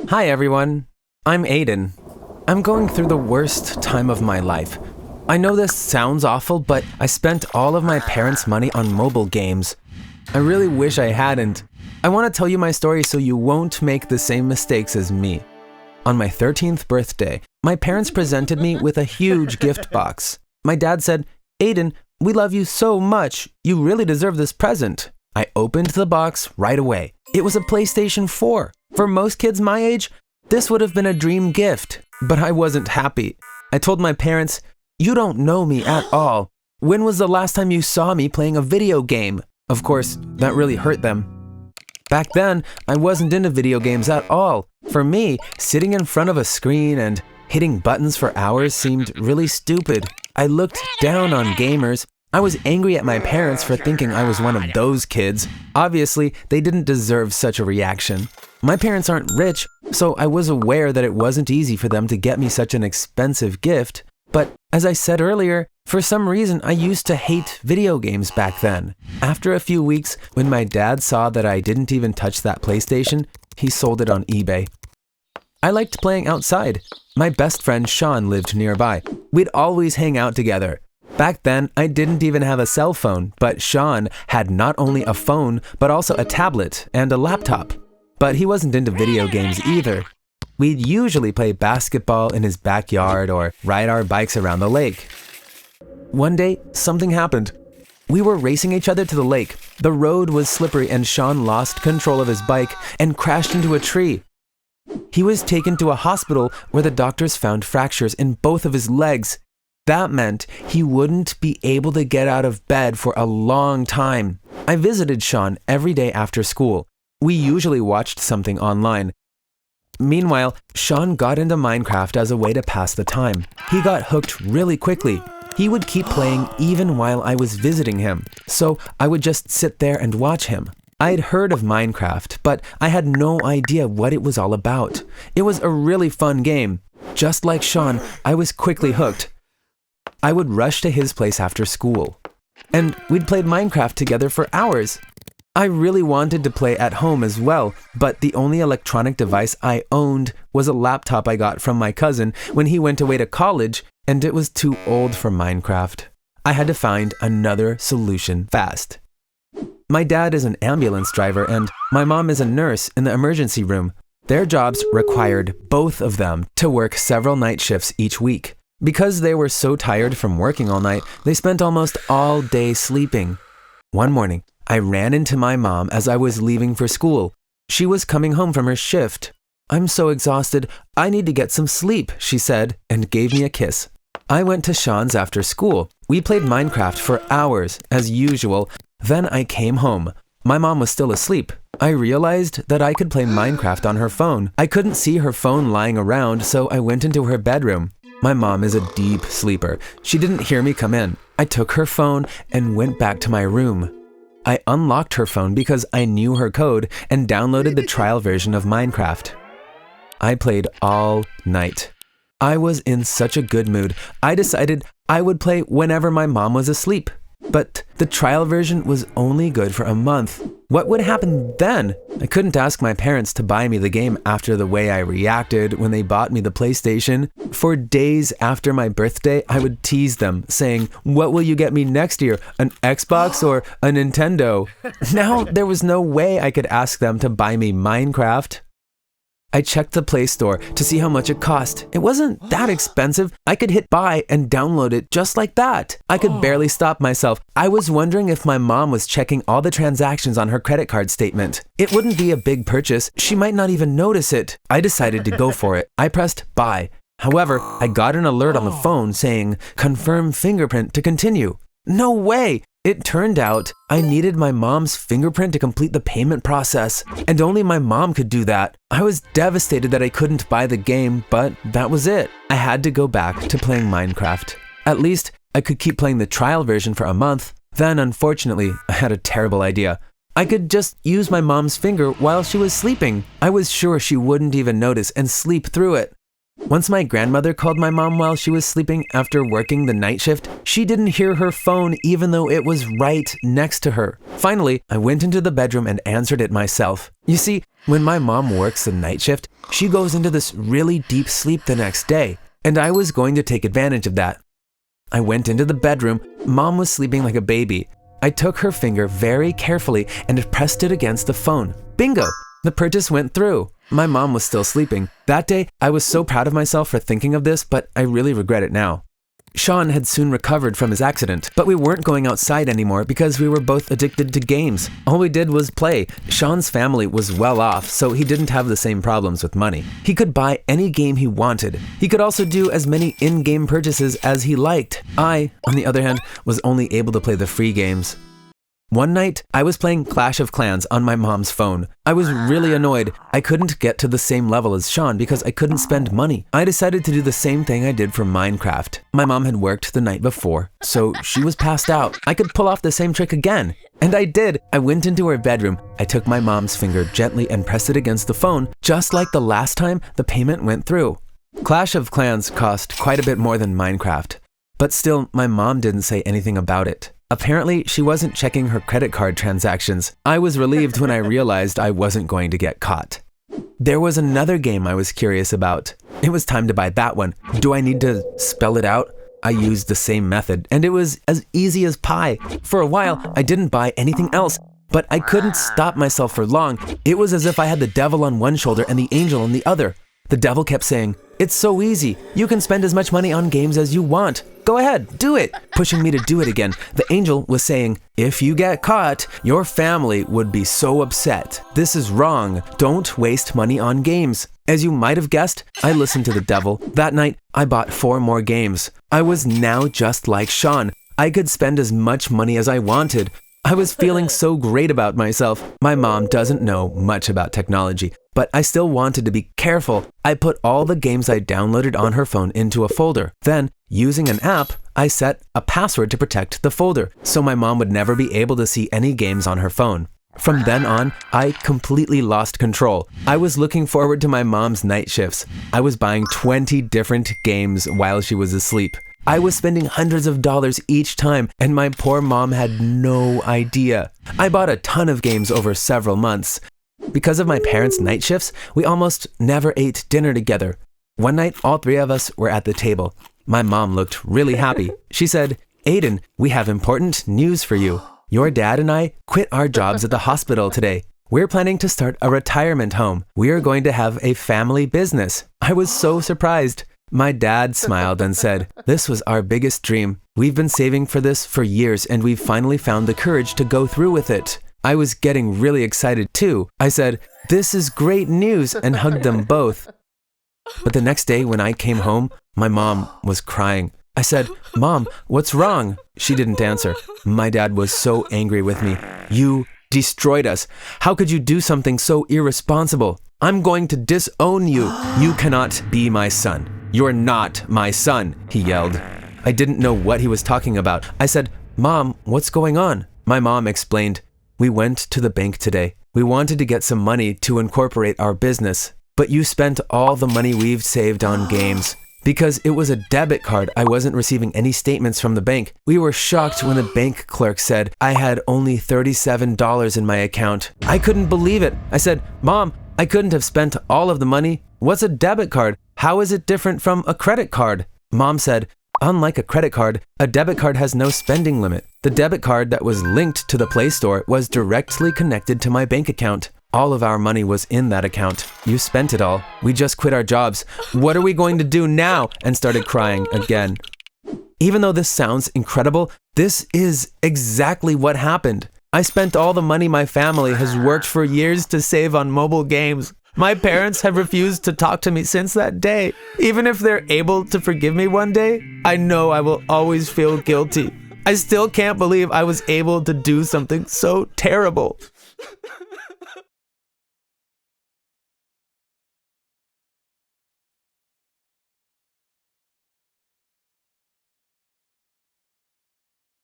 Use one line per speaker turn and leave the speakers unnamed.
Hi everyone, I'm Aiden. I'm going through the worst time of my life. I know this sounds awful, but I spent all of my parents' money on mobile games. I really wish I hadn't. I want to tell you my story so you won't make the same mistakes as me. On my 13th birthday, my parents presented me with a huge gift box. My dad said, "Aiden, we love you so much. You really deserve this present." I opened the box right away. It was a PlayStation 4. For most kids my age, this would have been a dream gift, but I wasn't happy. I told my parents, "You don't know me at all. When was the last time you saw me playing a video game?" Of course, that really hurt them. Back then, I wasn't into video games at all. For me, sitting in front of a screen and hitting buttons for hours seemed really stupid. I looked down on gamers. I was angry at my parents for thinking I was one of those kids. Obviously, they didn't deserve such a reaction. My parents aren't rich, so I was aware that it wasn't easy for them to get me such an expensive gift. But as I said earlier, for some reason I used to hate video games back then. After a few weeks, when my dad saw that I didn't even touch that PlayStation, he sold it on eBay. I liked playing outside. My best friend Sean lived nearby. We'd always hang out together. Back then, I didn't even have a cell phone, but Sean had not only a phone, but also a tablet and a laptop. But he wasn't into video games either. We'd usually play basketball in his backyard or ride our bikes around the lake. One day, something happened. We were racing each other to the lake. The road was slippery and Sean lost control of his bike and crashed into a tree. He was taken to a hospital where the doctors found fractures in both of his legs. That meant he wouldn't be able to get out of bed for a long time. I visited Sean every day after school. We usually watched something online. Meanwhile, Sean got into Minecraft as a way to pass the time. He got hooked really quickly. He would keep playing even while I was visiting him, so I would just sit there and watch him. I'd heard of Minecraft, but I had no idea what it was all about. It was a really fun game. Just like Sean, I was quickly hooked. I would rush to his place after school, and we'd played Minecraft together for hours. I really wanted to play at home as well, but the only electronic device I owned was a laptop I got from my cousin when he went away to college, and it was too old for Minecraft. I had to find another solution fast. My dad is an ambulance driver and my mom is a nurse in the emergency room. Their jobs required both of them to work several night shifts each week. Because they were so tired from working all night, they spent almost all day sleeping. One morning, I ran into my mom as I was leaving for school. She was coming home from her shift. "I'm so exhausted. I need to get some sleep," she said, and gave me a kiss. I went to Sean's after school. We played Minecraft for hours, as usual. Then I came home. My mom was still asleep. I realized that I could play Minecraft on her phone. I couldn't see her phone lying around, so I went into her bedroom. My mom is a deep sleeper. She didn't hear me come in. I took her phone and went back to my room. I unlocked her phone because I knew her code and downloaded the trial version of Minecraft. I played all night. I was in such a good mood. I decided I would play whenever my mom was asleep. But the trial version was only good for a month. What would happen then? I couldn't ask my parents to buy me the game after the way I reacted when they bought me the PlayStation. For days after my birthday, I would tease them, saying, "What will you get me next year? An Xbox or a Nintendo?" Now, there was no way I could ask them to buy me Minecraft. I checked the Play Store to see how much it cost. It wasn't that expensive. I could hit buy and download it just like that. I could barely stop myself. I was wondering if my mom was checking all the transactions on her credit card statement. It wouldn't be a big purchase. She might not even notice it. I decided to go for it. I pressed buy. However, I got an alert on the phone saying, "Confirm fingerprint to continue." No way! It turned out I needed my mom's fingerprint to complete the payment process, and only my mom could do that. I was devastated that I couldn't buy the game, but that was it. I had to go back to playing Minecraft. At least I could keep playing the trial version for a month. Then, unfortunately, I had a terrible idea. I could just use my mom's finger while she was sleeping. I was sure she wouldn't even notice and sleep through it. Once my grandmother called my mom while she was sleeping after working the night shift, she didn't hear her phone even though it was right next to her. Finally, I went into the bedroom and answered it myself. You see, when my mom works the night shift, she goes into this really deep sleep the next day, and I was going to take advantage of that. I went into the bedroom. Mom was sleeping like a baby. I took her finger very carefully and pressed it against the phone. Bingo! The purchase went through. My mom was still sleeping. That day, I was so proud of myself for thinking of this, but I really regret it now. Sean had soon recovered from his accident, but we weren't going outside anymore because we were both addicted to games. All we did was play. Sean's family was well off, so he didn't have the same problems with money. He could buy any game he wanted. He could also do as many in-game purchases as he liked. I, on the other hand, was only able to play the free games. One night, I was playing Clash of Clans on my mom's phone. I was really annoyed. I couldn't get to the same level as Sean because I couldn't spend money. I decided to do the same thing I did for Minecraft. My mom had worked the night before, so she was passed out. I could pull off the same trick again. And I did. I went into her bedroom. I took my mom's finger gently and pressed it against the phone, just like the last time the payment went through. Clash of Clans cost quite a bit more than Minecraft, but still, my mom didn't say anything about it. Apparently, she wasn't checking her credit card transactions. I was relieved when I realized I wasn't going to get caught. There was another game I was curious about. It was time to buy that one. Do I need to spell it out? I used the same method, and it was as easy as pie. For a while, I didn't buy anything else, but I couldn't stop myself for long. It was as if I had the devil on one shoulder and the angel on the other. The devil kept saying, "It's so easy. You can spend as much money on games as you want. Go ahead, do it," pushing me to do it again. The angel was saying, "If you get caught, your family would be so upset. This is wrong. Don't waste money on games." As you might have guessed, I listened to the devil. That night, I bought 4 more games. I was now just like Sean. I could spend as much money as I wanted. I was feeling so great about myself. My mom doesn't know much about technology, but I still wanted to be careful. I put all the games I downloaded on her phone into a folder. Then, using an app, I set a password to protect the folder, so my mom would never be able to see any games on her phone. From then on, I completely lost control. I was looking forward to my mom's night shifts. I was buying 20 different games while she was asleep. I was spending hundreds of dollars each time, and my poor mom had no idea. I bought a ton of games over several months. Because of my parents' night shifts, we almost never ate dinner together. One night, all 3 of us were at the table. My mom looked really happy. She said, "Aiden, we have important news for you. Your dad and I quit our jobs at the hospital today. We're planning to start a retirement home. We are going to have a family business." I was so surprised. My dad smiled and said, "This was our biggest dream. We've been saving for this for years, and we've finally found the courage to go through with it." I was getting really excited too. I said, "This is great news," and hugged them both. But the next day when I came home, my mom was crying. I said, "Mom, what's wrong?" She didn't answer. My dad was so angry with me. "You destroyed us. How could you do something so irresponsible? I'm going to disown you. You cannot be my son. You're not my son," he yelled. I didn't know what he was talking about. I said, "Mom, what's going on?" My mom explained, "We went to the bank today. We wanted to get some money to incorporate our business, but you spent all the money we've saved on games. Because it was a debit card, I wasn't receiving any statements from the bank. We were shocked when the bank clerk said I had only $37 in my account. I couldn't believe it. I said, "Mom, I couldn't have spent all of the money. What's a debit card? How is it different from a credit card?" Mom said, "Unlike a credit card, a debit card has no spending limit. The debit card that was linked to the Play Store was directly connected to my bank account. All of our money was in that account. You spent it all. We just quit our jobs. What are we going to do now?" And started crying again. Even though this sounds incredible, this is exactly what happened. I spent all the money my family has worked for years to save on mobile games. My parents have refused to talk to me since that day. Even if they're able to forgive me one day, I know I will always feel guilty. I still can't believe I was able to do something so terrible.